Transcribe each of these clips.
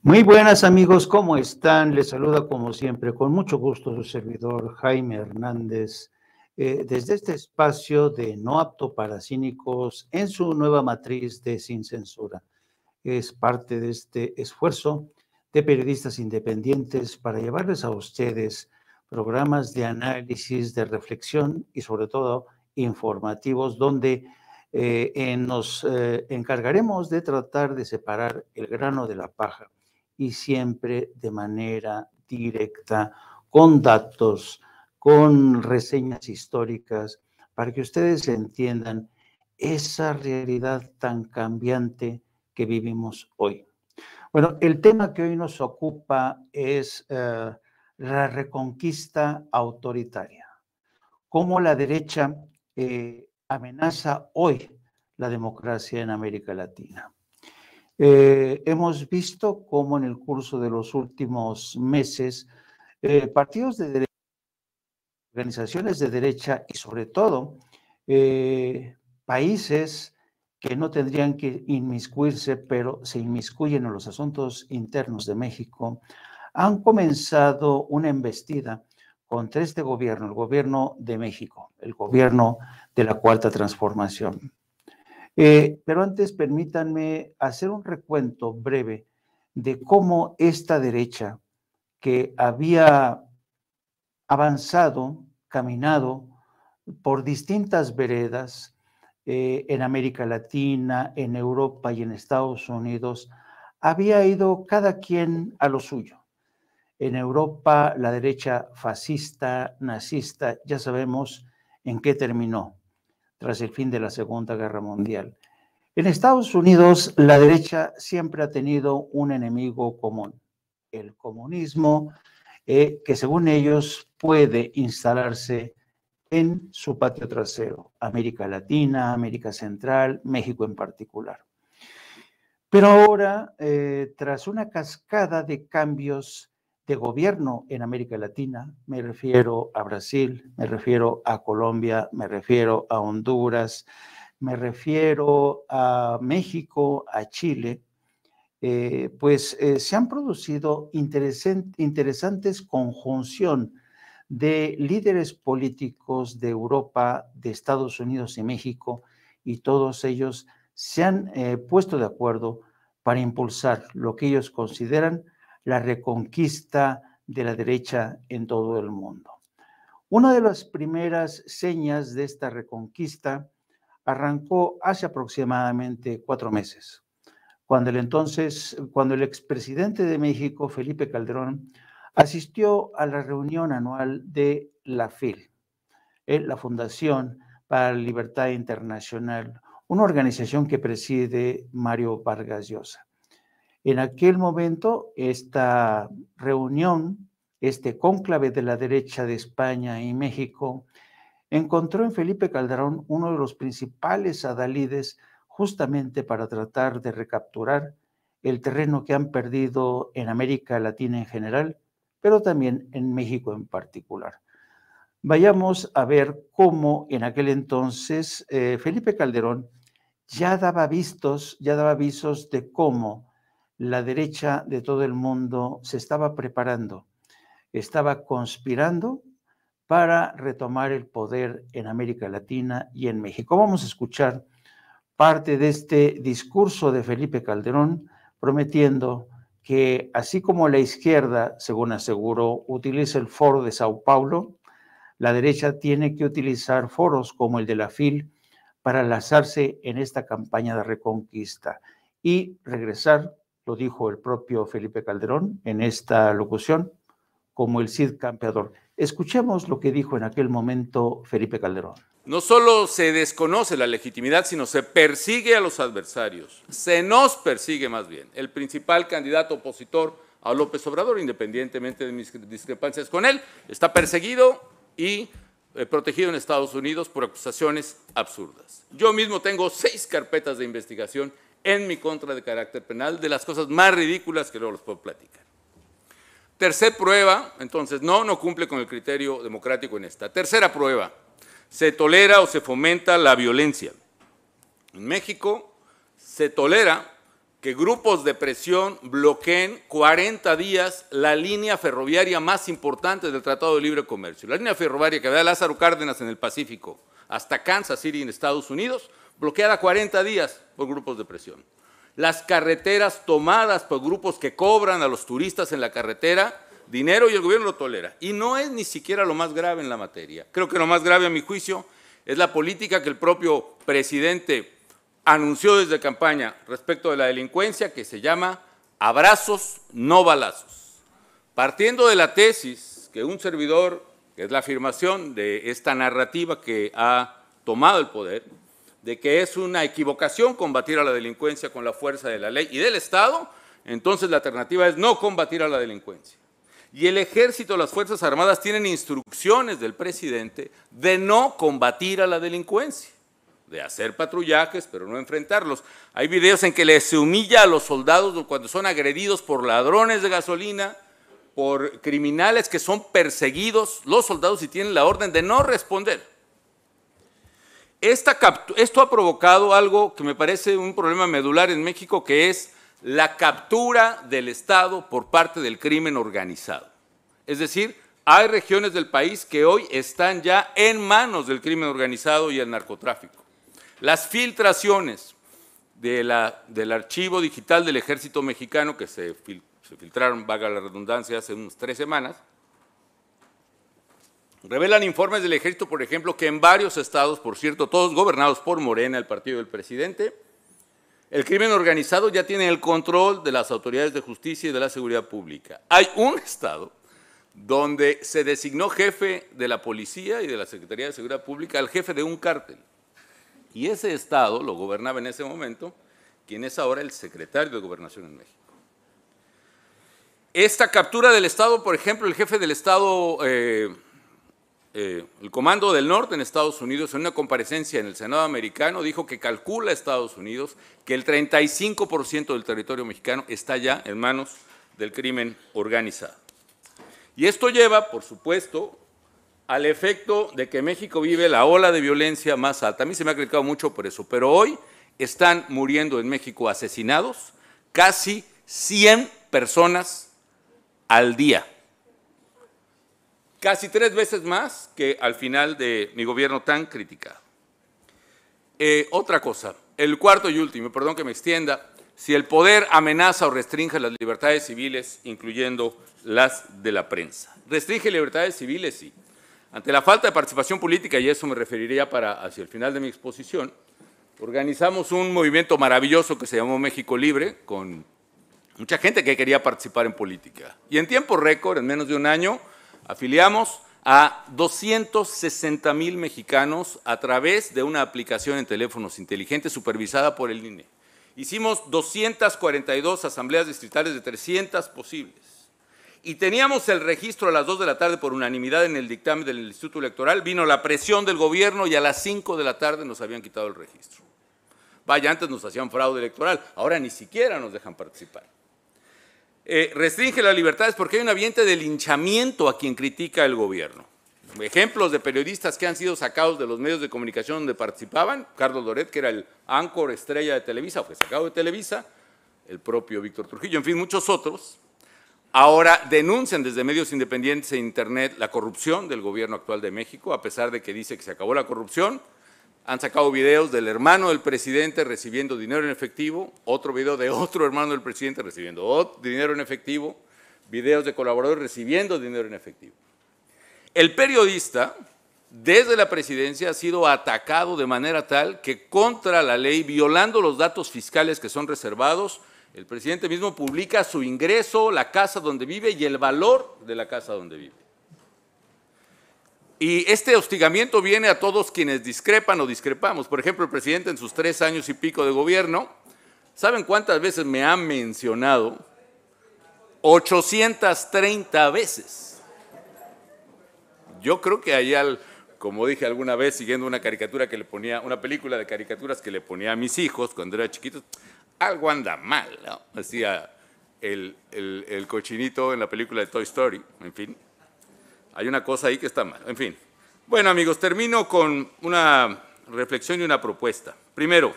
Muy buenas amigos, ¿cómo están? Les saluda como siempre, con mucho gusto su servidor Jaime Hernández, desde este espacio de No Apto para Cínicos en su nueva matriz de Sin Censura. Es parte de este esfuerzo de periodistas independientes para llevarles a ustedes programas de análisis, de reflexión y sobre todo informativos donde nos encargaremos de tratar de separar el grano de la paja y siempre de manera directa, con datos, con reseñas históricas, para que ustedes entiendan esa realidad tan cambiante que vivimos hoy. Bueno, el tema que hoy nos ocupa es la reconquista autoritaria. Cómo la derecha amenaza hoy la democracia en América Latina. Hemos visto cómo en el curso de los últimos meses, partidos de derecha, organizaciones de derecha y sobre todo países que no tendrían que inmiscuirse, pero se inmiscuyen en los asuntos internos de México, han comenzado una embestida contra este gobierno, el gobierno de México, el gobierno de la Cuarta Transformación. Pero antes permítanme hacer un recuento breve de cómo esta derecha que había avanzado, caminado por distintas veredas en América Latina, en Europa y en Estados Unidos, había ido cada quien a lo suyo. En Europa, la derecha fascista, nazista, ya sabemos en qué terminó tras el fin de la Segunda Guerra Mundial. En Estados Unidos, la derecha siempre ha tenido un enemigo común, el comunismo, que según ellos puede instalarse en su patio trasero, América Latina, América Central, México en particular. Pero ahora, tras una cascada de cambios de gobierno en América Latina, me refiero a Brasil, me refiero a Colombia, me refiero a Honduras, me refiero a México, a Chile, se han producido interesantes conjunción de líderes políticos de Europa, de Estados Unidos y México, y todos ellos se han puesto de acuerdo para impulsar lo que ellos consideran la reconquista de la derecha en todo el mundo. Una de las primeras señas de esta reconquista arrancó hace aproximadamente 4 meses, cuando el expresidente de México, Felipe Calderón, asistió a la reunión anual de la FIL, la Fundación para la Libertad Internacional, una organización que preside Mario Vargas Llosa. En aquel momento, esta reunión, este cónclave de la derecha de España y México, encontró en Felipe Calderón uno de los principales adalides justamente para tratar de recapturar el terreno que han perdido en América Latina en general, pero también en México en particular. Vayamos a ver cómo en aquel entonces Felipe Calderón ya daba avisos de cómo la derecha de todo el mundo se estaba preparando, estaba conspirando para retomar el poder en América Latina y en México. Vamos a escuchar parte de este discurso de Felipe Calderón, prometiendo que así como la izquierda, según aseguró, utiliza el foro de Sao Paulo, la derecha tiene que utilizar foros como el de la FIL para lanzarse en esta campaña de reconquista y regresar, lo dijo el propio Felipe Calderón en esta locución, como el Cid campeador. Escuchemos lo que dijo en aquel momento Felipe Calderón. No solo se desconoce la legitimidad, sino se persigue a los adversarios. Se nos persigue más bien. El principal candidato opositor a López Obrador, independientemente de mis discrepancias con él, está perseguido y protegido en Estados Unidos por acusaciones absurdas. Yo mismo tengo 6 carpetas de investigación en mi contra de carácter penal, de las cosas más ridículas que luego les puedo platicar. Tercera prueba, entonces, no cumple con el criterio democrático en esta. Tercera prueba, se tolera o se fomenta la violencia. En México se tolera que grupos de presión bloqueen 40 días la línea ferroviaria más importante del Tratado de Libre Comercio. La línea ferroviaria que va de Lázaro Cárdenas en el Pacífico hasta Kansas City en Estados Unidos, bloqueada 40 días por grupos de presión. Las carreteras tomadas por grupos que cobran a los turistas en la carretera dinero y el gobierno lo tolera. Y no es ni siquiera lo más grave en la materia. Creo que lo más grave, a mi juicio, es la política que el propio presidente anunció desde campaña respecto de la delincuencia, que se llama abrazos, no balazos. Partiendo de la tesis que un servidor, que es la afirmación de esta narrativa que ha tomado el poder, de que es una equivocación combatir a la delincuencia con la fuerza de la ley y del Estado, entonces la alternativa es no combatir a la delincuencia. Y el Ejército, las Fuerzas Armadas tienen instrucciones del presidente de no combatir a la delincuencia, de hacer patrullajes, pero no enfrentarlos. Hay videos en que se humilla a los soldados cuando son agredidos por ladrones de gasolina, por criminales que son perseguidos, los soldados y tienen la orden de no responder. Esto ha provocado algo que me parece un problema medular en México, que es la captura del Estado por parte del crimen organizado. Es decir, hay regiones del país que hoy están ya en manos del crimen organizado y el narcotráfico. Las filtraciones del archivo digital del Ejército Mexicano, que se filtraron, valga la redundancia, hace unas 3 semanas, revelan informes del Ejército, por ejemplo, que en varios estados, por cierto, todos gobernados por Morena, el partido del presidente, el crimen organizado ya tiene el control de las autoridades de justicia y de la seguridad pública. Hay un estado donde se designó jefe de la policía y de la Secretaría de Seguridad Pública al jefe de un cártel. Y ese estado lo gobernaba en ese momento quien es ahora el secretario de Gobernación en México. Esta captura del estado, por ejemplo, el jefe del estado, el Comando del Norte en Estados Unidos, en una comparecencia en el Senado americano, dijo que calcula Estados Unidos que el 35% del territorio mexicano está ya en manos del crimen organizado. Y esto lleva, por supuesto, al efecto de que México vive la ola de violencia más alta. A mí se me ha criticado mucho por eso, pero hoy están muriendo en México asesinados casi 100 personas al día. Casi 3 veces más que al final de mi gobierno tan criticado. Otra cosa, el cuarto y último, perdón que me extienda, si el poder amenaza o restringe las libertades civiles, incluyendo las de la prensa. Restringe libertades civiles, sí. Ante la falta de participación política, y eso me referiría hacia el final de mi exposición, organizamos un movimiento maravilloso que se llamó México Libre, con mucha gente que quería participar en política. Y en tiempo récord, en menos de un año, afiliamos a 260,000 mexicanos a través de una aplicación en teléfonos inteligentes supervisada por el INE. Hicimos 242 asambleas distritales de 300 posibles. Y teníamos el registro a las 2 de la tarde por unanimidad en el dictamen del Instituto Electoral. Vino la presión del gobierno y a las 5 de la tarde nos habían quitado el registro. Vaya, antes nos hacían fraude electoral, ahora ni siquiera nos dejan participar. Restringe las libertades porque hay un ambiente de linchamiento a quien critica el gobierno. Ejemplos de periodistas que han sido sacados de los medios de comunicación donde participaban: Carlos Loret, que era el áncor estrella de Televisa, fue sacado de Televisa, el propio Víctor Trujillo, en fin, muchos otros. Ahora denuncian desde medios independientes e internet la corrupción del gobierno actual de México, a pesar de que dice que se acabó la corrupción. Han sacado videos del hermano del presidente recibiendo dinero en efectivo, otro video de otro hermano del presidente recibiendo dinero en efectivo, videos de colaboradores recibiendo dinero en efectivo. El periodista, desde la presidencia, ha sido atacado de manera tal que, contra la ley, violando los datos fiscales que son reservados, el presidente mismo publica su ingreso, la casa donde vive y el valor de la casa donde vive. Y este hostigamiento viene a todos quienes discrepan o discrepamos. Por ejemplo, el presidente en sus 3 años y pico de gobierno, ¿saben cuántas veces me ha mencionado? 830 veces. Yo creo que hay, como dije alguna vez, siguiendo una caricatura que le ponía, una película de caricaturas que le ponía a mis hijos cuando era chiquitos, algo anda mal, ¿no? Decía el cochinito en la película de Toy Story, en fin. Hay una cosa ahí que está mal, en fin. Bueno, amigos, termino con una reflexión y una propuesta. Primero,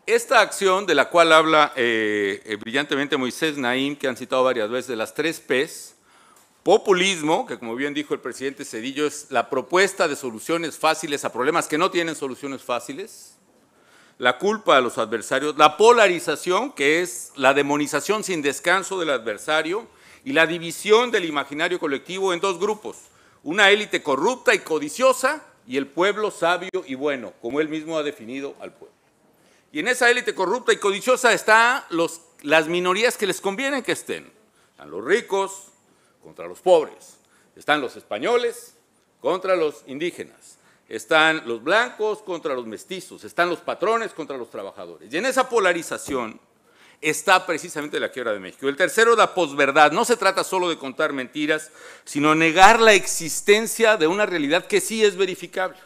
Esta acción de la cual habla brillantemente Moisés Naim, que han citado varias veces, de las 3 Ps, populismo, que como bien dijo el presidente Zedillo, es la propuesta de soluciones fáciles a problemas que no tienen soluciones fáciles, la culpa a los adversarios, la polarización, que es la demonización sin descanso del adversario, y la división del imaginario colectivo en 2 grupos, una élite corrupta y codiciosa y el pueblo sabio y bueno, como él mismo ha definido al pueblo. Y en esa élite corrupta y codiciosa están las minorías que les conviene que estén. Están los ricos contra los pobres, están los españoles contra los indígenas, están los blancos contra los mestizos, están los patrones contra los trabajadores. Y en esa polarización está precisamente la quiebra de México. El tercero, la posverdad. No se trata solo de contar mentiras, sino negar la existencia de una realidad que sí es verificable.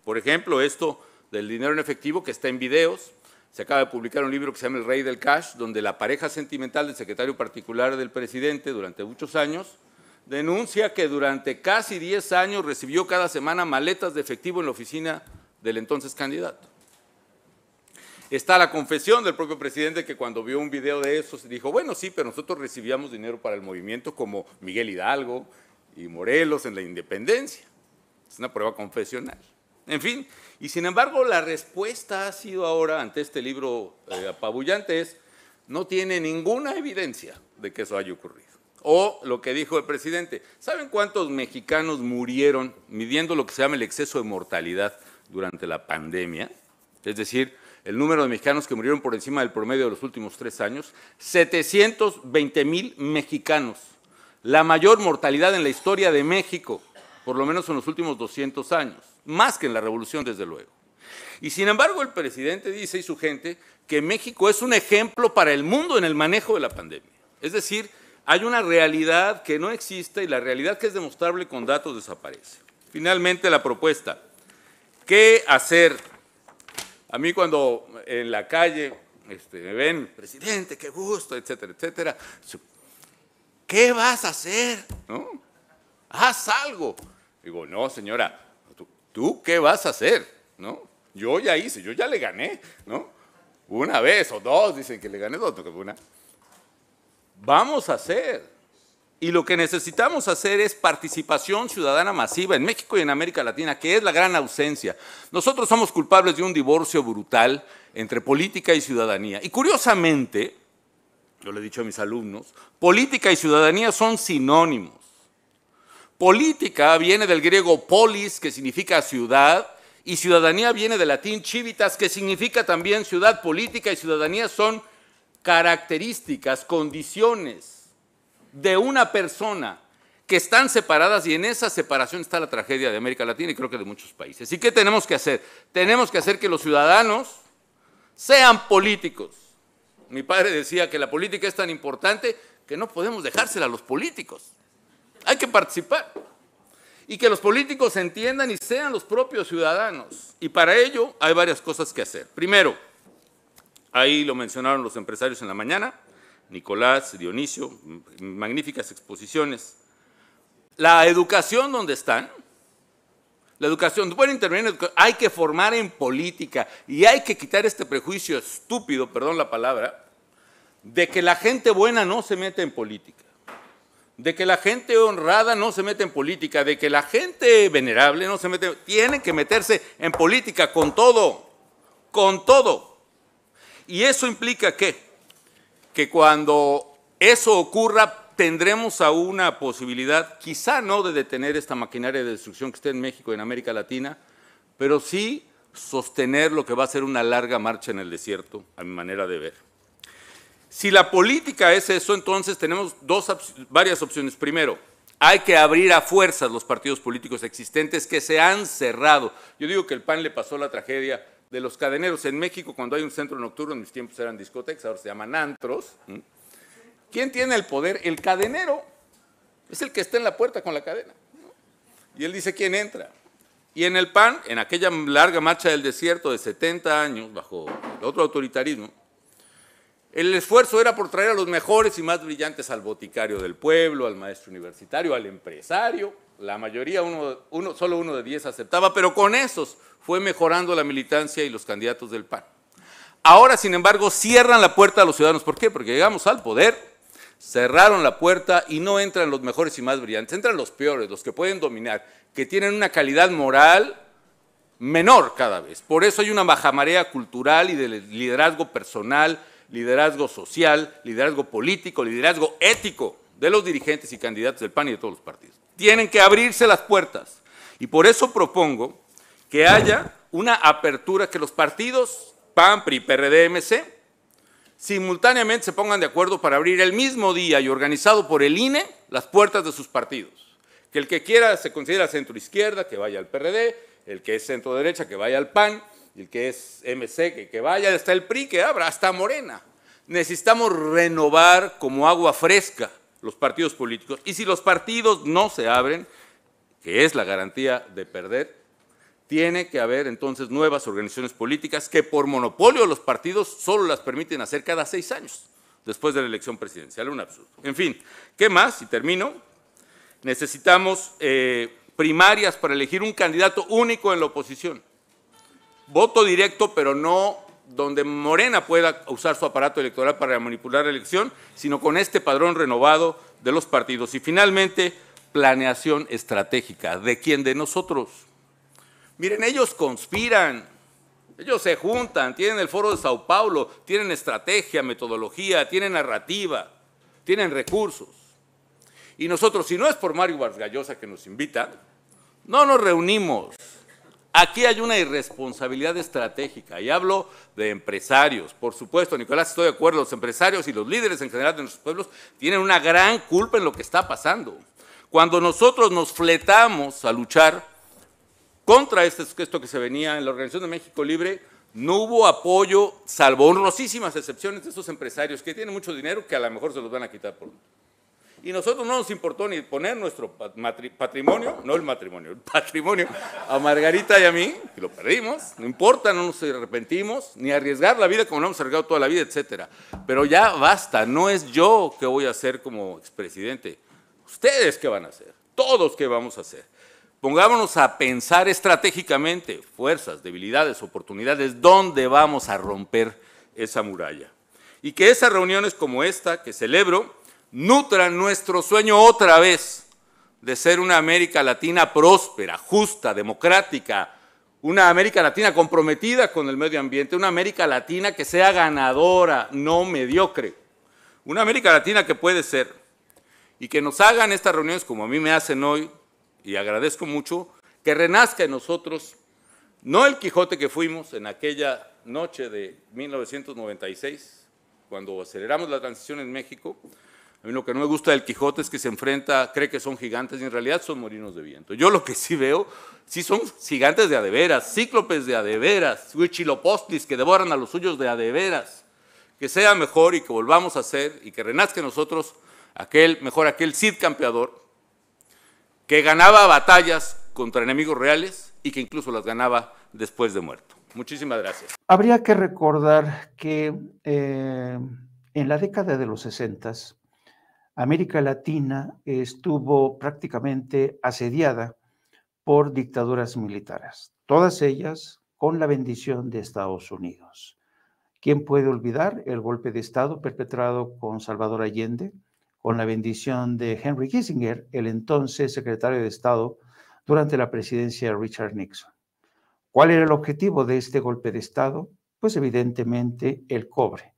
Por ejemplo, esto del dinero en efectivo que está en videos. Se acaba de publicar un libro que se llama El Rey del Cash, donde la pareja sentimental del secretario particular del presidente durante muchos años denuncia que durante casi 10 años recibió cada semana maletas de efectivo en la oficina del entonces candidato. Está la confesión del propio presidente que cuando vio un video de eso se dijo, bueno, sí, pero nosotros recibíamos dinero para el movimiento como Miguel Hidalgo y Morelos en la independencia. Es una prueba confesional. En fin, y sin embargo la respuesta ha sido ahora ante este libro apabullante es, no tiene ninguna evidencia de que eso haya ocurrido. O lo que dijo el presidente, ¿saben cuántos mexicanos murieron midiendo lo que se llama el exceso de mortalidad durante la pandemia? Es decir, el número de mexicanos que murieron por encima del promedio de los últimos 3 años, 720,000 mexicanos, la mayor mortalidad en la historia de México, por lo menos en los últimos 200 años, más que en la revolución desde luego. Y sin embargo el presidente dice y su gente que México es un ejemplo para el mundo en el manejo de la pandemia. Es decir, hay una realidad que no existe y la realidad que es demostrable con datos desaparece. Finalmente la propuesta, ¿qué hacer? A mí cuando en la calle me ven, presidente, qué gusto, etcétera, etcétera, ¿qué vas a hacer? ¿No? Haz algo. Digo, no, señora, ¿tú qué vas a hacer? ¿No? Yo ya hice, yo ya le gané, ¿no? Una vez o 2, dicen que le gané 2, no, una. Vamos a hacer. Y lo que necesitamos hacer es participación ciudadana masiva en México y en América Latina, que es la gran ausencia. Nosotros somos culpables de un divorcio brutal entre política y ciudadanía. Y curiosamente, yo le he dicho a mis alumnos, política y ciudadanía son sinónimos. Política viene del griego polis, que significa ciudad, y ciudadanía viene del latín civitas, que significa también ciudad. Política y ciudadanía son características, condiciones de una persona que están separadas, y en esa separación está la tragedia de América Latina y creo que de muchos países. ¿Y qué tenemos que hacer? Tenemos que hacer que los ciudadanos sean políticos. Mi padre decía que la política es tan importante que no podemos dejársela a los políticos. Hay que participar. Y que los políticos entiendan y sean los propios ciudadanos. Y para ello hay varias cosas que hacer. Primero, ahí lo mencionaron los empresarios en la mañana, Nicolás, Dionisio, magníficas exposiciones. La educación, ¿dónde están? La educación, pueden intervenir en educación, hay que formar en política y hay que quitar este prejuicio estúpido, perdón la palabra, de que la gente buena no se mete en política, de que la gente honrada no se mete en política, de que la gente venerable no se mete, tienen que meterse en política con todo, con todo. Y eso implica que cuando eso ocurra tendremos aún una posibilidad, quizá no de detener esta maquinaria de destrucción que está en México y en América Latina, pero sí sostener lo que va a ser una larga marcha en el desierto, a mi manera de ver. Si la política es eso, entonces tenemos varias opciones. Primero, hay que abrir a fuerzas los partidos políticos existentes que se han cerrado. Yo digo que el PAN le pasó la tragedia de los cadeneros. En México, cuando hay un centro nocturno, en mis tiempos eran discotecas, ahora se llaman antros. ¿Quién tiene el poder? El cadenero. Es el que está en la puerta con la cadena. Y él dice quién entra. Y en el PAN, en aquella larga marcha del desierto de 70 años, bajo el otro autoritarismo, el esfuerzo era por traer a los mejores y más brillantes al boticario del pueblo, al maestro universitario, al empresario. La mayoría, solo uno de 10 aceptaba, pero con esos fue mejorando la militancia y los candidatos del PAN. Ahora, sin embargo, cierran la puerta a los ciudadanos. ¿Por qué? Porque llegamos al poder, cerraron la puerta y no entran los mejores y más brillantes, entran los peores, los que pueden dominar, que tienen una calidad moral menor cada vez. Por eso hay una bajamarea cultural y de liderazgo personal, liderazgo social, liderazgo político, liderazgo ético de los dirigentes y candidatos del PAN y de todos los partidos. Tienen que abrirse las puertas. Y por eso propongo que haya una apertura, que los partidos PAN, PRI, PRD, MC, simultáneamente se pongan de acuerdo para abrir el mismo día y organizado por el INE las puertas de sus partidos. Que el que quiera se considera centro izquierda, que vaya al PRD, el que es centro derecha, que vaya al PAN, y el que es MC, que vaya hasta el PRI, que abra, hasta Morena. Necesitamos renovar como agua fresca los partidos políticos, y si los partidos no se abren, que es la garantía de perder, tiene que haber entonces nuevas organizaciones políticas que por monopolio los partidos solo las permiten hacer cada 6 años, después de la elección presidencial, un absurdo. En fin, ¿qué más? Y termino. Necesitamos primarias para elegir un candidato único en la oposición. Voto directo, pero no donde Morena pueda usar su aparato electoral para manipular la elección, sino con este padrón renovado de los partidos. Y finalmente, planeación estratégica. ¿De quién? De nosotros. Miren, ellos conspiran, ellos se juntan, tienen el Foro de Sao Paulo, tienen estrategia, metodología, tienen narrativa, tienen recursos. Y nosotros, si no es por Mario Vargas Llosa que nos invita, no nos reunimos. Aquí hay una irresponsabilidad estratégica, y hablo de empresarios. Por supuesto, Nicolás, estoy de acuerdo, los empresarios y los líderes en general de nuestros pueblos tienen una gran culpa en lo que está pasando. Cuando nosotros nos fletamos a luchar contra esto que se venía en la Organización de México Libre, no hubo apoyo, salvo honrosísimas excepciones de esos empresarios que tienen mucho dinero que a lo mejor se los van a quitar por. Y nosotros no nos importó ni poner nuestro patrimonio, no el matrimonio, el patrimonio a Margarita y a mí, que lo perdimos, no importa, no nos arrepentimos, ni arriesgar la vida como lo hemos arriesgado toda la vida, etcétera. Pero ya basta, no es yo que voy a hacer como expresidente, ustedes qué van a hacer, todos qué vamos a hacer. Pongámonos a pensar estratégicamente, fuerzas, debilidades, oportunidades, dónde vamos a romper esa muralla. Y que esas reuniones como esta que celebro nutran nuestro sueño otra vez de ser una América Latina próspera, justa, democrática, una América Latina comprometida con el medio ambiente, una América Latina que sea ganadora, no mediocre, una América Latina que puede ser, y que nos hagan estas reuniones como a mí me hacen hoy, y agradezco mucho, que renazca en nosotros, no el Quijote que fuimos en aquella noche de 1996, cuando aceleramos la transición en México. A mí lo que no me gusta del Quijote es que se enfrenta, cree que son gigantes y en realidad son molinos de viento. Yo lo que sí veo, sí son gigantes de a de veras, cíclopes de a de veras, huichilopostlis que devoran a los suyos de a de veras. Que sea mejor y que volvamos a ser y que renazca en nosotros aquel Cid campeador que ganaba batallas contra enemigos reales y que incluso las ganaba después de muerto. Muchísimas gracias. Habría que recordar que en la década de los 60 América Latina estuvo prácticamente asediada por dictaduras militares, todas ellas con la bendición de Estados Unidos. ¿Quién puede olvidar el golpe de Estado perpetrado con Salvador Allende, con la bendición de Henry Kissinger, el entonces secretario de Estado durante la presidencia de Richard Nixon? ¿Cuál era el objetivo de este golpe de Estado? Pues evidentemente el cobre.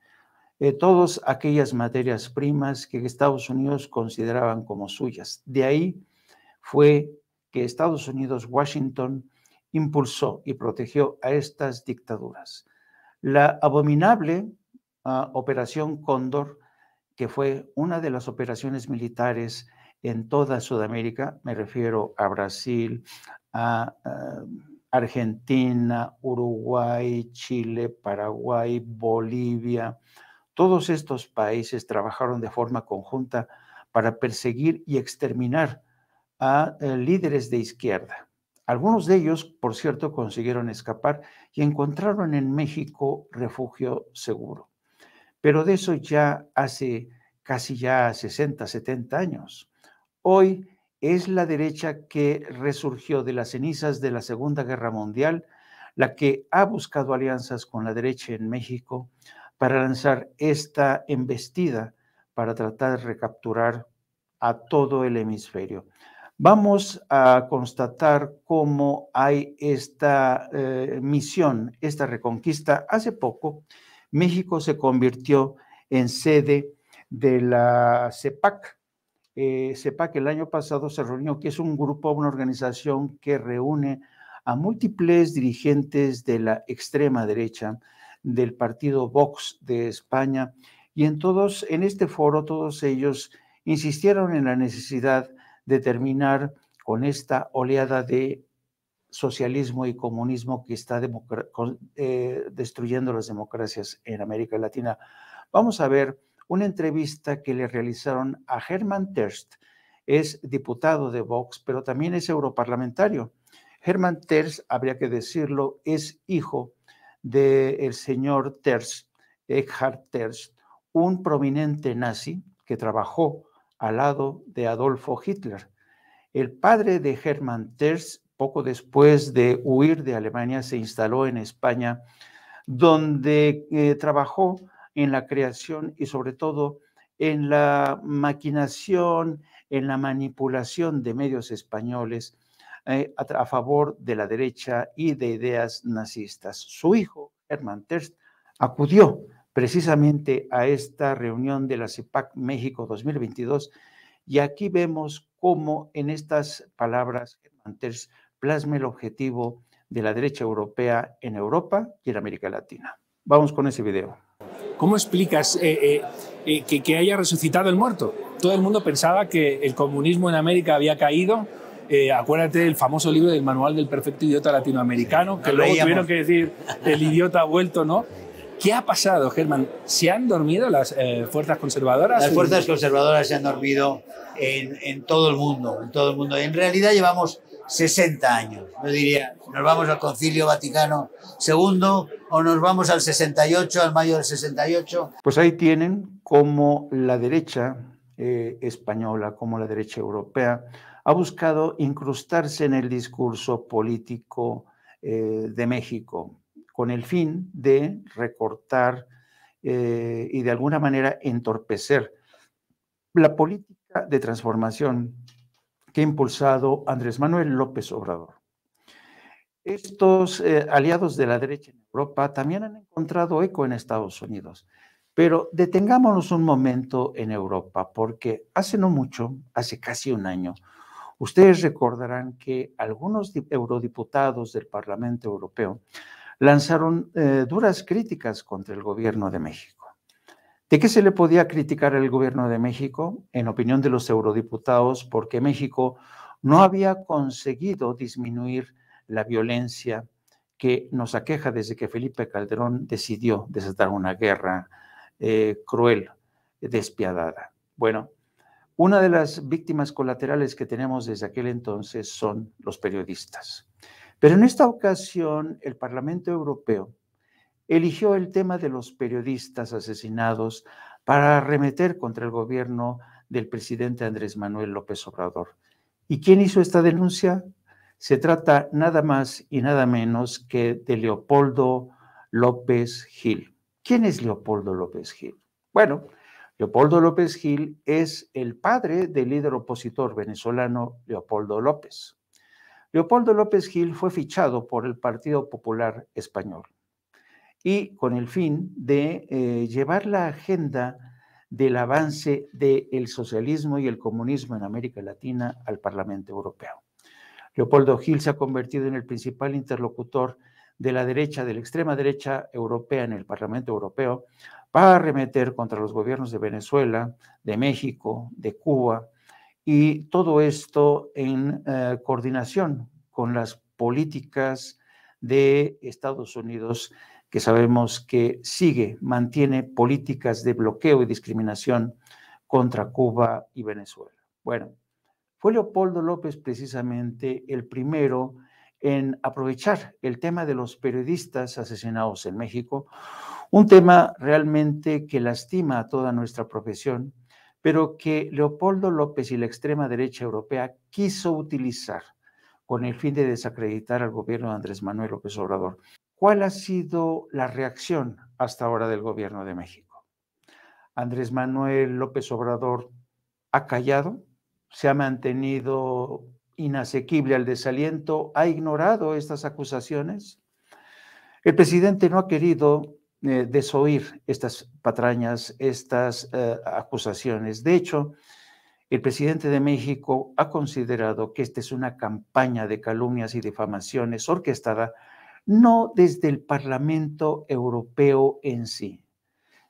Todas aquellas materias primas que Estados Unidos consideraban como suyas. De ahí fue que Estados Unidos, Washington, impulsó y protegió a estas dictaduras. La abominable Operación Cóndor, que fue una de las operaciones militares en toda Sudamérica, me refiero a Brasil, a Argentina, Uruguay, Chile, Paraguay, Bolivia. Todos estos países trabajaron de forma conjunta para perseguir y exterminar a líderes de izquierda. Algunos de ellos, por cierto, consiguieron escapar y encontraron en México refugio seguro. Pero de eso ya hace casi ya 60, 70 años. Hoy es la derecha que resurgió de las cenizas de la Segunda Guerra Mundial, la que ha buscado alianzas con la derecha en México para lanzar esta embestida para tratar de recapturar a todo el hemisferio. Vamos a constatar cómo hay esta misión, esta reconquista. Hace poco, México se convirtió en sede de la CEPAC. CEPAC el año pasado se reunió, que es un grupo, una organización que reúne a múltiples dirigentes de la extrema derecha, del partido Vox de España, y en este foro todos ellos insistieron en la necesidad de terminar con esta oleada de socialismo y comunismo que está destruyendo las democracias en América Latina. Vamos a ver una entrevista que le realizaron a Hermann Tertsch. Es diputado de Vox, pero también es europarlamentario. Hermann Tertsch, habría que decirlo, es hijo del señor Tertsch, Eckhard Tertsch, un prominente nazi que trabajó al lado de Adolfo Hitler. El padre de Hermann Tertsch, poco después de huir de Alemania, se instaló en España, donde trabajó en la creación y sobre todo en la maquinación, en la manipulación de medios españoles a favor de la derecha y de ideas nazistas. Su hijo, Hermann Tertsch, acudió precisamente a esta reunión de la CEPAC México 2022 y aquí vemos cómo en estas palabras Hermann Tertsch plasma el objetivo de la derecha europea en Europa y en América Latina. Vamos con ese video. ¿Cómo explicas que haya resucitado el muerto? Todo el mundo pensaba que el comunismo en América había caído. Acuérdate del famoso libro del Manual del Perfecto Idiota Latinoamericano, que luego tuvieron que decir el idiota ha vuelto, ¿no? ¿Qué ha pasado, Germán? ¿Se han dormido las fuerzas conservadoras? Las fuerzas conservadoras se han dormido en todo el mundo, en todo el mundo. En realidad llevamos 60 años, yo diría. Nos vamos al Concilio Vaticano II o nos vamos al 68, al mayo del 68. Pues ahí tienen cómo la derecha española, como la derecha europea, ha buscado incrustarse en el discurso político de México, con el fin de recortar y de alguna manera entorpecer la política de transformación que ha impulsado Andrés Manuel López Obrador. Estos aliados de la derecha en Europa también han encontrado eco en Estados Unidos, pero detengámonos un momento en Europa, porque hace no mucho, hace casi un año, ustedes recordarán que algunos eurodiputados del Parlamento Europeo lanzaron duras críticas contra el gobierno de México. ¿De qué se le podía criticar al gobierno de México? En opinión de los eurodiputados, porque México no había conseguido disminuir la violencia que nos aqueja desde que Felipe Calderón decidió desatar una guerra cruel, despiadada. Bueno, una de las víctimas colaterales que tenemos desde aquel entonces son los periodistas. Pero en esta ocasión el Parlamento Europeo eligió el tema de los periodistas asesinados para arremeter contra el gobierno del presidente Andrés Manuel López Obrador. ¿Y quién hizo esta denuncia? Se trata nada más y nada menos que de Leopoldo López Gil. ¿Quién es Leopoldo López Gil? Bueno, Leopoldo López Gil es el padre del líder opositor venezolano Leopoldo López. Leopoldo López Gil fue fichado por el Partido Popular Español y con el fin de llevar la agenda del avance del socialismo y el comunismo en América Latina al Parlamento Europeo. Leopoldo Gil se ha convertido en el principal interlocutor de la derecha, de la extrema derecha europea en el Parlamento Europeo, para arremeter contra los gobiernos de Venezuela, de México, de Cuba, y todo esto en coordinación con las políticas de Estados Unidos, que sabemos que mantiene políticas de bloqueo y discriminación contra Cuba y Venezuela. Bueno, fue Leopoldo López precisamente el primero en aprovechar el tema de los periodistas asesinados en México, un tema realmente que lastima a toda nuestra profesión, pero que Leopoldo López y la extrema derecha europea quiso utilizar con el fin de desacreditar al gobierno de Andrés Manuel López Obrador. ¿Cuál ha sido la reacción hasta ahora del gobierno de México? Andrés Manuel López Obrador ha callado, se ha mantenido inasequible al desaliento, ha ignorado estas acusaciones. El presidente no ha querido desoír estas patrañas, estas acusaciones. De hecho, el presidente de México ha considerado que esta es una campaña de calumnias y difamaciones orquestada no desde el Parlamento Europeo en sí,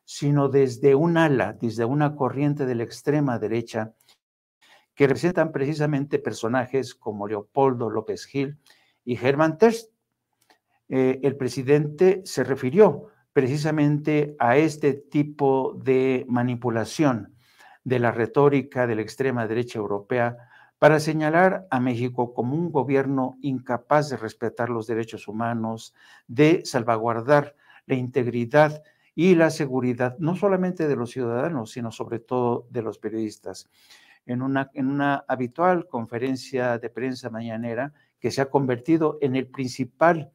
sino desde un ala, desde una corriente de la extrema derecha que representan precisamente personajes como Leopoldo López Gil y Germán Terz. El presidente se refirió precisamente a este tipo de manipulación de la retórica de la extrema derecha europea para señalar a México como un gobierno incapaz de respetar los derechos humanos, de salvaguardar la integridad y la seguridad, no solamente de los ciudadanos, sino sobre todo de los periodistas. En una habitual conferencia de prensa mañanera que se ha convertido en el principal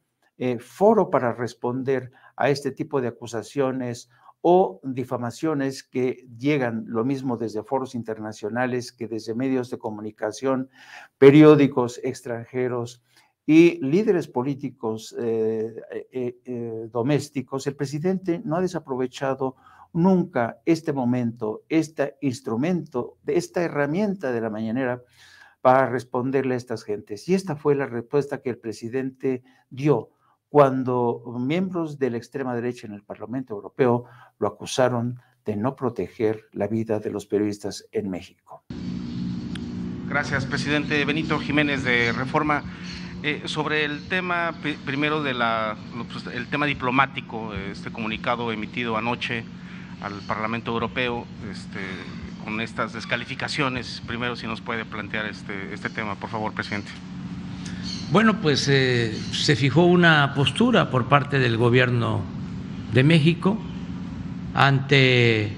foro para responder a este tipo de acusaciones o difamaciones que llegan lo mismo desde foros internacionales que desde medios de comunicación, periódicos extranjeros y líderes políticos domésticos. El presidente no ha desaprovechado nunca este momento, este instrumento, esta herramienta de la mañanera para responderle a estas gentes. Y esta fue la respuesta que el presidente dio cuando miembros de la extrema derecha en el Parlamento Europeo lo acusaron de no proteger la vida de los periodistas en México. Gracias, presidente. Benito Jiménez, de Reforma. Sobre el tema, primero, el tema diplomático, este comunicado emitido anoche al Parlamento Europeo, con estas descalificaciones, primero, si nos puede plantear este tema, por favor, presidente. Bueno, pues se fijó una postura por parte del gobierno de México ante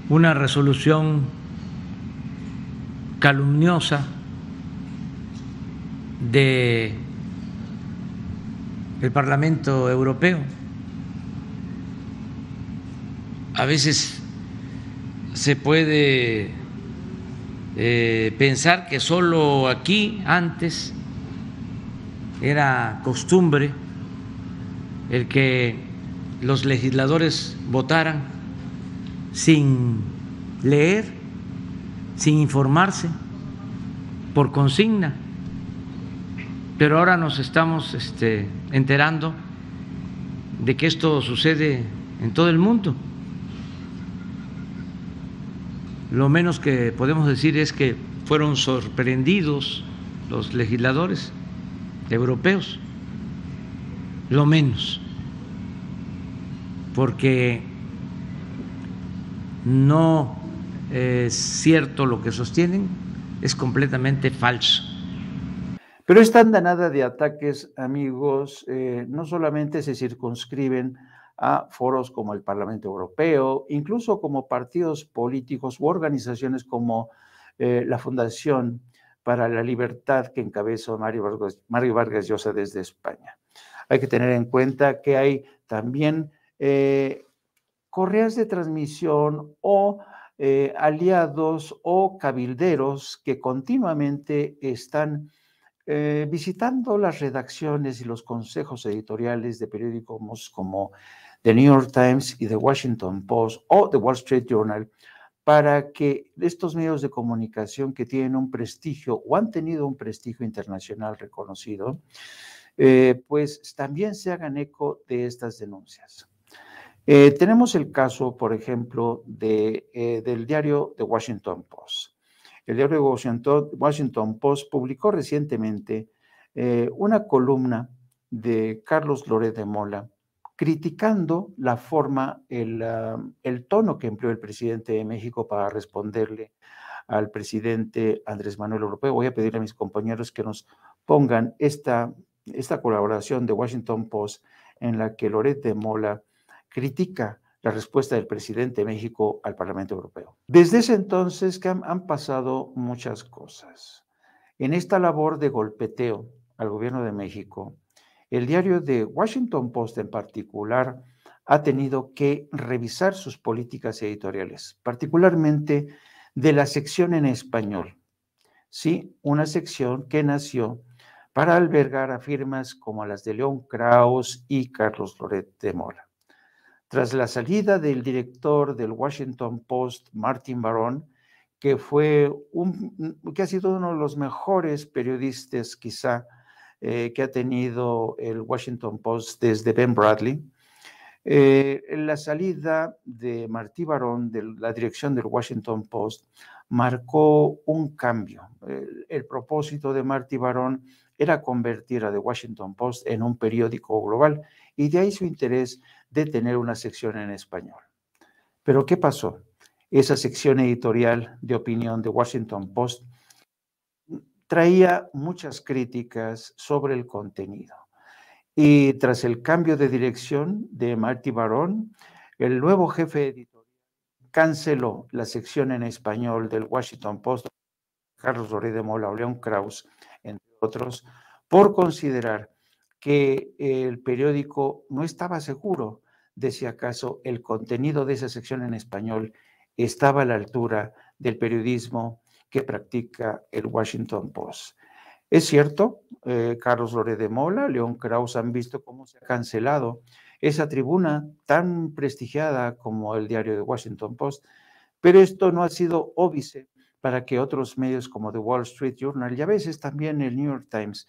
una resolución calumniosa del Parlamento Europeo. A veces se puede pensar que solo aquí antes era costumbre el que los legisladores votaran sin leer, sin informarse, por consigna. Pero ahora nos estamos enterando de que esto sucede en todo el mundo. Lo menos que podemos decir es que fueron sorprendidos los legisladores europeos, lo menos, porque no es cierto lo que sostienen, es completamente falso. Pero esta andanada de ataques, amigos, no solamente se circunscriben a foros como el Parlamento Europeo, incluso como partidos políticos u organizaciones como la Fundación para la Libertad que encabezó Mario Vargas Llosa desde España. Hay que tener en cuenta que hay también correas de transmisión o aliados o cabilderos que continuamente están visitando las redacciones y los consejos editoriales de periódicos como The New York Times y The Washington Post o The Wall Street Journal, para que estos medios de comunicación que tienen un prestigio o han tenido un prestigio internacional reconocido, pues también se hagan eco de estas denuncias. Tenemos el caso, por ejemplo, del diario The Washington Post. El diario Washington Post publicó recientemente una columna de Carlos Loret de Mola criticando la forma, el tono que empleó el presidente de México para responderle al presidente Andrés Manuel López Obrador. Voy a pedirle a mis compañeros que nos pongan esta colaboración de Washington Post en la que Loret de Mola critica la respuesta del presidente de México al Parlamento Europeo. Desde ese entonces que han pasado muchas cosas. En esta labor de golpeteo al gobierno de México, el diario The Washington Post en particular ha tenido que revisar sus políticas editoriales, particularmente de la sección en español. Sí, una sección que nació para albergar a firmas como las de León Krauss y Carlos Loret de Mola. Tras la salida del director del Washington Post, Martin Baron, que ha sido uno de los mejores periodistas quizá que ha tenido el Washington Post desde Ben Bradley, la salida de Martí Barón de la dirección del Washington Post marcó un cambio. El propósito de Martí Barón era convertir a The Washington Post en un periódico global y de ahí su interés de tener una sección en español. Pero ¿qué pasó? Esa sección editorial de opinión de Washington Post traía muchas críticas sobre el contenido. Y tras el cambio de dirección de Martí Barón, el nuevo jefe editorial canceló la sección en español del Washington Post, Carlos Loret de Mola o León Krauss, entre otros, por considerar que el periódico no estaba seguro de si acaso el contenido de esa sección en español estaba a la altura del periodismo que practica el Washington Post. Es cierto, Carlos Loret de Mola, León Krauss han visto cómo se ha cancelado esa tribuna tan prestigiada como el diario de Washington Post, pero esto no ha sido óbice para que otros medios como The Wall Street Journal y a veces también el New York Times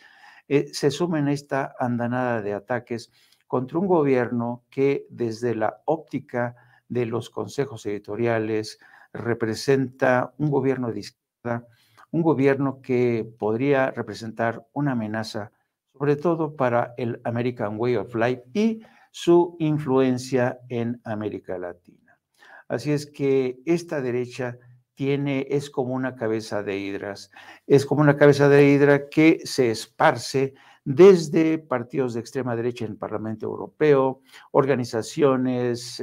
se sumen a esta andanada de ataques contra un gobierno que desde la óptica de los consejos editoriales representa un gobierno de izquierda, un gobierno que podría representar una amenaza, sobre todo para el American Way of Life y su influencia en América Latina. Así es que esta derecha es como una cabeza de hidras, es como una cabeza de hidra que se esparce desde partidos de extrema derecha en el Parlamento Europeo, organizaciones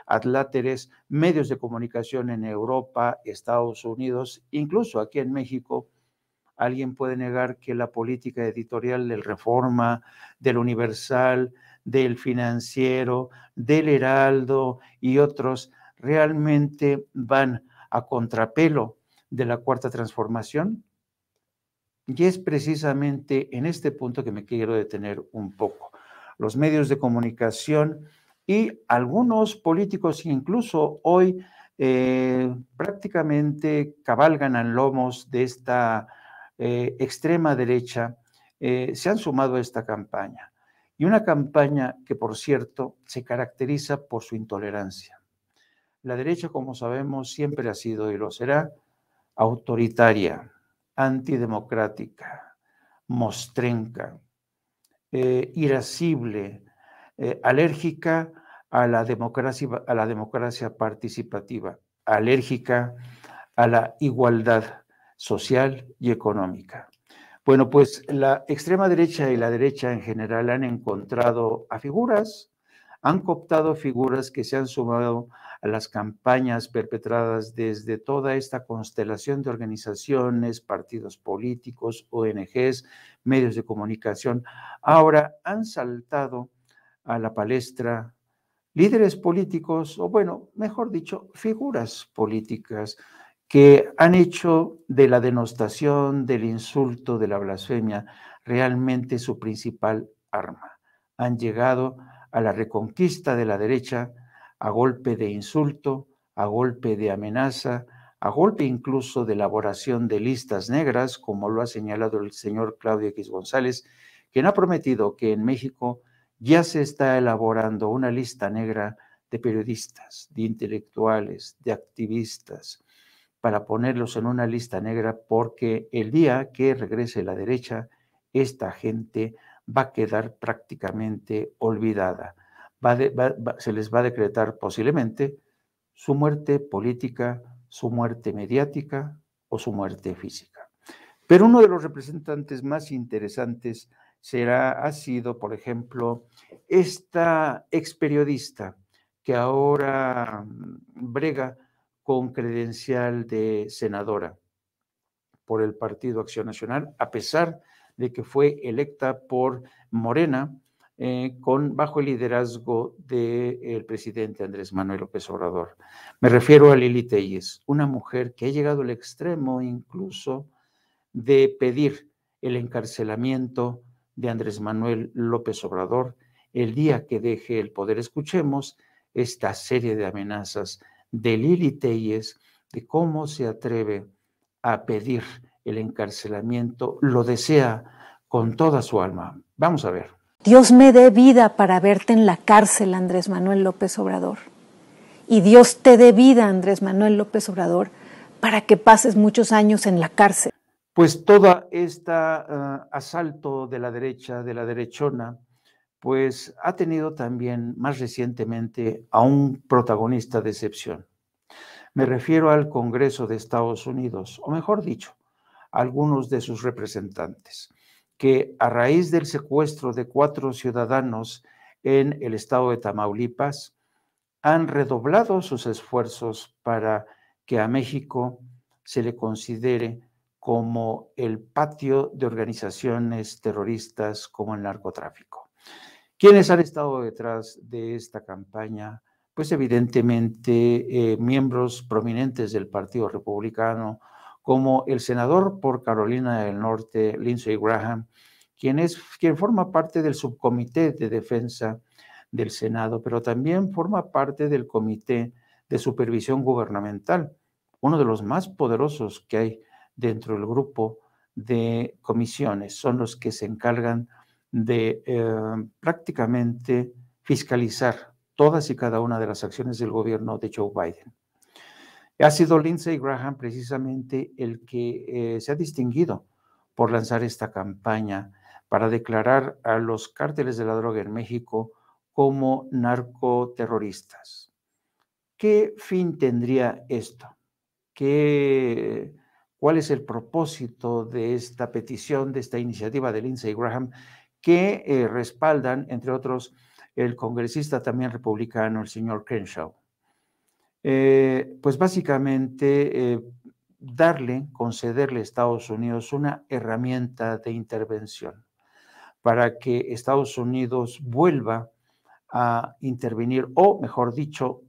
adláteres, medios de comunicación en Europa, Estados Unidos, incluso aquí en México. ¿Alguien puede negar que la política editorial del Reforma, del Universal, del Financiero, del Heraldo y otros realmente van a contrapelo de la Cuarta Transformación? Y es precisamente en este punto que me quiero detener un poco. Los medios de comunicación y algunos políticos incluso hoy prácticamente cabalgan a lomos de esta extrema derecha, se han sumado a esta campaña. Y una campaña que, por cierto, se caracteriza por su intolerancia. La derecha, como sabemos, siempre ha sido y lo será autoritaria, antidemocrática, mostrenca, irascible, alérgica a la democracia participativa, alérgica a la igualdad social y económica. Bueno, pues la extrema derecha y la derecha en general han encontrado a figuras, han cooptado figuras que se han sumado a las campañas perpetradas desde toda esta constelación de organizaciones, partidos políticos, ONGs, medios de comunicación. Ahora han saltado a la palestra líderes políticos, o bueno, mejor dicho, figuras políticas que han hecho de la denostación, del insulto, de la blasfemia, realmente su principal arma. Han llegado a la reconquista de la derecha a golpe de insulto, a golpe de amenaza, a golpe incluso de elaboración de listas negras, como lo ha señalado el señor Claudio X González, quien ha prometido que en México ya se está elaborando una lista negra de periodistas, de intelectuales, de activistas, para ponerlos en una lista negra, porque el día que regrese la derecha, esta gente va a quedar prácticamente olvidada. Se les va a decretar posiblemente su muerte política, su muerte mediática o su muerte física. Pero uno de los representantes más interesantes ha sido, por ejemplo, esta experiodista que ahora brega con credencial de senadora por el Partido Acción Nacional, a pesar de que fue electa por Morena, bajo el liderazgo del presidente Andrés Manuel López Obrador. Me refiero a Lili Téllez, una mujer que ha llegado al extremo incluso de pedir el encarcelamiento de Andrés Manuel López Obrador el día que deje el poder. Escuchemos esta serie de amenazas de Lili Téllez, de cómo se atreve a pedir el encarcelamiento, lo desea con toda su alma. Vamos a ver. Dios me dé vida para verte en la cárcel, Andrés Manuel López Obrador. Y Dios te dé vida, Andrés Manuel López Obrador, para que pases muchos años en la cárcel. Pues todo este asalto de la derecha, de la derechona, pues ha tenido también más recientemente a un protagonista de excepción. Me refiero al Congreso de Estados Unidos, o mejor dicho, a algunos de sus representantes, que a raíz del secuestro de 4 ciudadanos en el estado de Tamaulipas, han redoblado sus esfuerzos para que a México se le considere como el patio de organizaciones terroristas como el narcotráfico. ¿Quiénes han estado detrás de esta campaña? Pues evidentemente miembros prominentes del Partido Republicano, como el senador por Carolina del Norte, Lindsey Graham, quien forma parte del subcomité de defensa del Senado, pero también forma parte del Comité de Supervisión Gubernamental, uno de los más poderosos que hay dentro del grupo de comisiones. Son los que se encargan de prácticamente fiscalizar todas y cada una de las acciones del gobierno de Joe Biden. Ha sido Lindsey Graham precisamente el que se ha distinguido por lanzar esta campaña para declarar a los cárteles de la droga en México como narcoterroristas. ¿Qué fin tendría esto? ¿Cuál es el propósito de esta petición, de esta iniciativa de Lindsey Graham, que respaldan, entre otros, el congresista también republicano, el señor Crenshaw? Pues básicamente concederle a Estados Unidos una herramienta de intervención para que Estados Unidos vuelva a intervenir, o mejor dicho,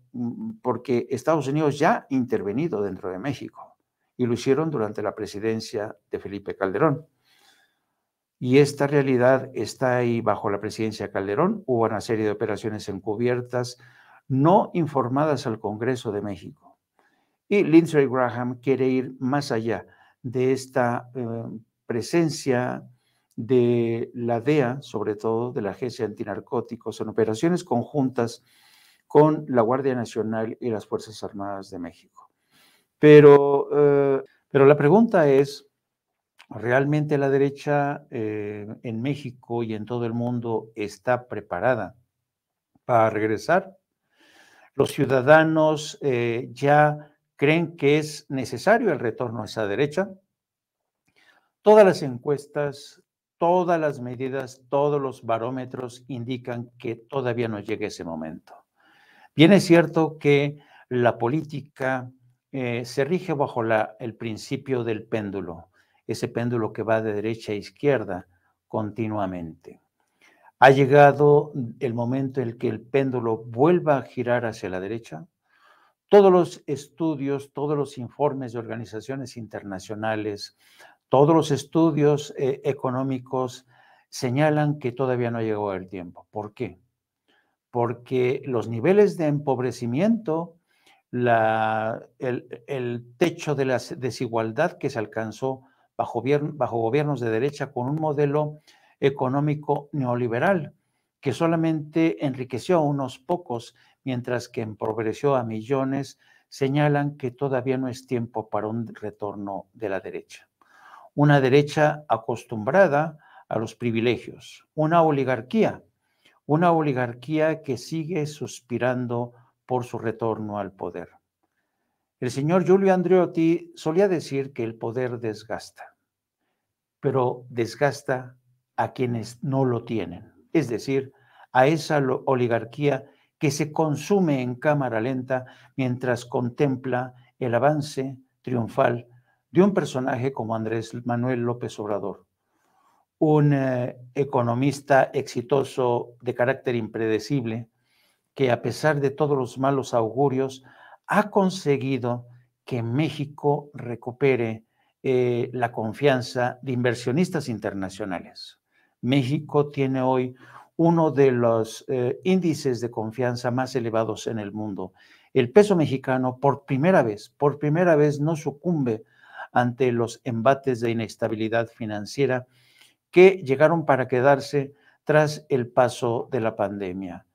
porque Estados Unidos ya ha intervenido dentro de México y lo hicieron durante la presidencia de Felipe Calderón. Y esta realidad está ahí bajo la presidencia de Calderón. Hubo una serie de operaciones encubiertas no informadas al Congreso de México. Y Lindsey Graham quiere ir más allá de esta presencia de la DEA, sobre todo de la Agencia Antinarcóticos, en operaciones conjuntas con la Guardia Nacional y las Fuerzas Armadas de México. Pero la pregunta es, ¿realmente la derecha en México y en todo el mundo está preparada para regresar? ¿Los ciudadanos ya creen que es necesario el retorno a esa derecha? Todas las encuestas, todas las medidas, todos los barómetros indican que todavía no llega ese momento. Bien es cierto que la política se rige bajo el principio del péndulo, ese péndulo que va de derecha a izquierda continuamente. ¿Ha llegado el momento en el que el péndulo vuelva a girar hacia la derecha? Todos los estudios, todos los informes de organizaciones internacionales, todos los estudios económicos señalan que todavía no ha llegado el tiempo. ¿Por qué? Porque los niveles de empobrecimiento, el techo de la desigualdad que se alcanzó bajo gobiernos de derecha con un modelo económico neoliberal que solamente enriqueció a unos pocos, mientras que empobreció a millones, señalan que todavía no es tiempo para un retorno de la derecha. Una derecha acostumbrada a los privilegios, una oligarquía que sigue suspirando por su retorno al poder. El señor Giulio Andreotti solía decir que el poder desgasta, pero desgasta a quienes no lo tienen, es decir, a esa oligarquía que se consume en cámara lenta mientras contempla el avance triunfal de un personaje como Andrés Manuel López Obrador, un economista exitoso de carácter impredecible, que a pesar de todos los malos augurios, ha conseguido que México recupere la confianza de inversionistas internacionales. México tiene hoy uno de los índices de confianza más elevados en el mundo. El peso mexicano por primera vez no sucumbe ante los embates de inestabilidad financiera que llegaron para quedarse tras el paso de la pandemia.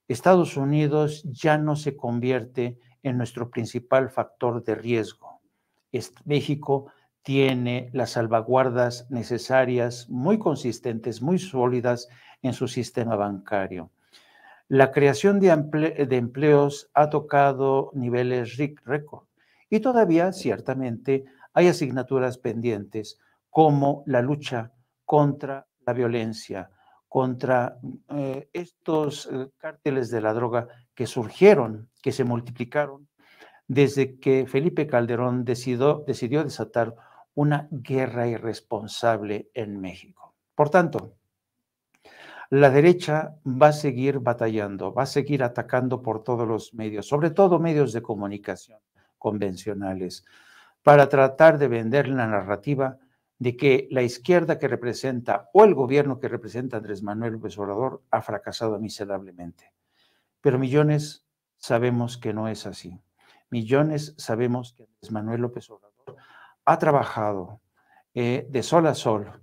Estados Unidos ya no se convierte en nuestro principal factor de riesgo. México tiene las salvaguardas necesarias, muy consistentes, muy sólidas en su sistema bancario. La creación de empleos ha tocado niveles récord y todavía ciertamente hay asignaturas pendientes como la lucha contra la violencia, contra estos cárteles de la droga que surgieron, que se multiplicaron desde que Felipe Calderón decidió desatar una guerra irresponsable en México. Por tanto, la derecha va a seguir batallando, va a seguir atacando por todos los medios, sobre todo medios de comunicación convencionales, para tratar de vender la narrativa de que la izquierda que representa o el gobierno que representa Andrés Manuel López Obrador ha fracasado miserablemente. Pero millones sabemos que no es así. Millones sabemos que Andrés Manuel López Obrador ha trabajado de sol a sol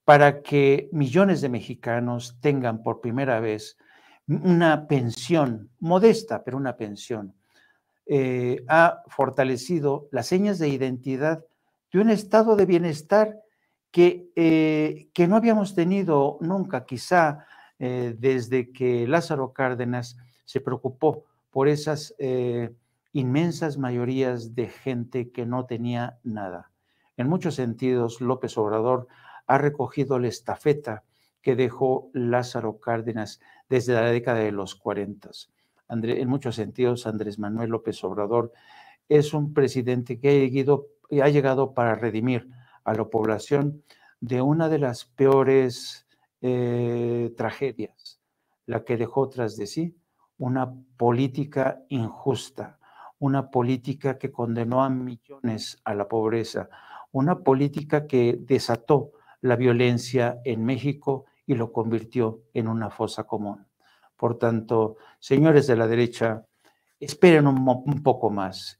para que millones de mexicanos tengan por primera vez una pensión modesta, pero una pensión. Ha fortalecido las señas de identidad de un estado de bienestar que no habíamos tenido nunca, quizá desde que Lázaro Cárdenas se preocupó por esas inmensas mayorías de gente que no tenía nada. En muchos sentidos, López Obrador ha recogido la estafeta que dejó Lázaro Cárdenas desde la década de los 40. En muchos sentidos, Andrés Manuel López Obrador es un presidente que ha llegado para redimir a la población de una de las peores tragedias, la que dejó tras de sí una política injusta, una política que condenó a millones a la pobreza, una política que desató la violencia en México y lo convirtió en una fosa común. Por tanto, señores de la derecha, esperen un poco más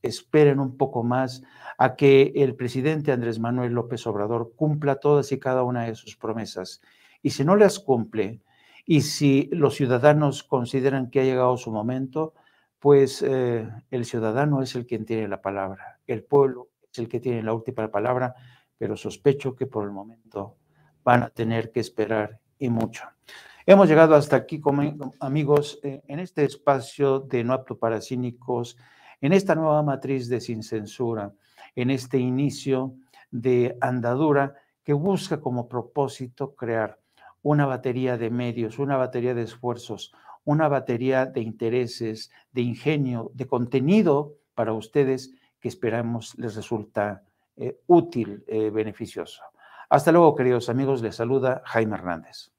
a que el presidente Andrés Manuel López Obrador cumpla todas y cada una de sus promesas. Y si no las cumple, y si los ciudadanos consideran que ha llegado su momento, pues el ciudadano es el quien tiene la palabra, el pueblo es el que tiene la última palabra, pero sospecho que por el momento van a tener que esperar y mucho. Hemos llegado hasta aquí, amigos, en este espacio de No Apto para Cínicos, en esta nueva matriz de Sin Censura, en este inicio de andadura que busca como propósito crear una batería de medios, una batería de esfuerzos, una batería de intereses, de ingenio, de contenido para ustedes que esperamos les resulta útil, beneficioso. Hasta luego, queridos amigos, les saluda Jaime Hernández.